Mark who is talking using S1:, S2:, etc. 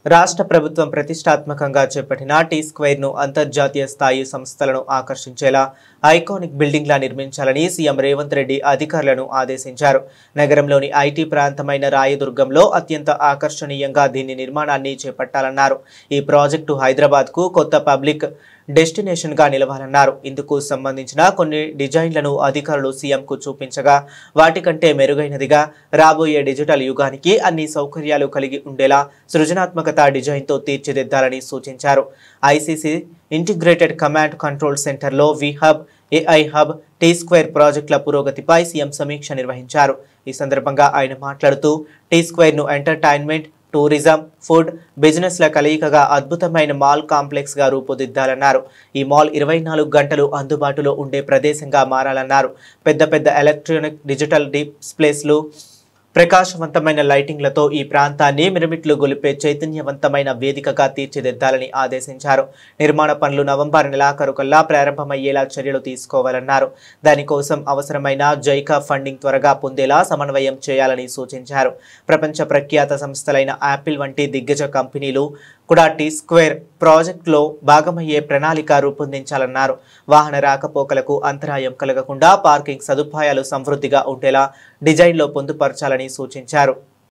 S1: రాష్ట్ర ప్రభుత్వం ప్రతిష్టాత్మకంగా చేపట్టిన టీ స్క్వేర్ ను అంతర్జాతీయ స్థాయి సంస్థలను ఆకర్షించేలా ఐకానిక్ బిల్డింగ్ లా నిర్మించాలని సీఎం రేవంత్ రెడ్డి అధికారులను ఆదేశించారు. నగరంలోని ఐటీ ప్రాంతమైన రాయదుర్గంలో అత్యంత ఆకర్షణీయంగా దీని నిర్మాణాన్ని చేపట్టాలన్నారు. ఈ ప్రాజెక్టు హైదరాబాద్ కు కొత్త పబ్లిక్ డెస్టినేషన్ గా నిలవాలన్నారు. ఇందుకు సంబంధించిన కొన్ని డిజైన్లను అధికారులు సీఎంకు చూపించగా వాటికంటే మెరుగైనదిగా రాబోయే డిజిటల్ యుగానికి అన్ని సౌకర్యాలు కలిగి ఉండేలా సృజనాత్మకత డిజైన్తో తీర్చిదిద్దాలని సూచించారు. ఐసీసీ ఇంటిగ్రేటెడ్ కమాండ్ కంట్రోల్ సెంటర్లో వి Hub, AI Hub, T Square ప్రాజెక్టుల పురోగతిపై సీఎం సమీక్ష నిర్వహించారు. ఈ సందర్భంగా ఆయన మాట్లాడుతూ టీ స్క్వేర్ ను ఎంటర్టైన్మెంట్, టూరిజం, ఫుడ్, బిజినెస్ల కలయికగా అద్భుతమైన మాల్ కాంప్లెక్స్ గా రూపుదిద్దాలన్నారు. ఈ మాల్ 24 గంటలు అందుబాటులో ఉండే ప్రదేశంగా మారాలన్నారు. పెద్ద పెద్ద ఎలక్ట్రానిక్, డిజిటల్ డిస్ప్లేస్లు, ప్రకాశవంతమైన లైటింగ్లతో ఈ ప్రాంతాన్ని మిరుమిట్లు గొలిపే చైతన్యవంతమైన వేదికగా తీర్చిదిద్దాలని ఆదేశించారు. నిర్మాణ పనులు నవంబర్ నెలాఖరుకల్లా ప్రారంభమయ్యేలా చర్యలు తీసుకోవాలన్నారు. దానికోసం అవసరమైన జైకా ఫండింగ్ త్వరగా పొందేలా సమన్వయం చేయాలని సూచించారు. ప్రపంచ ప్రఖ్యాత సంస్థలైన యాపిల్ వంటి దిగ్గజ కంపెనీలు కూడా టీ స్క్వేర్ ప్రాజెక్టులో భాగమయ్యే ప్రణాళిక రూపొందించాలన్నారు. వాహన రాకపోకలకు అంతరాయం కలగకుండా పార్కింగ్ సదుపాయాలు సమృద్ధిగా ఉండేలా డిజైన్లో పొందుపరచాలని సూచించారు.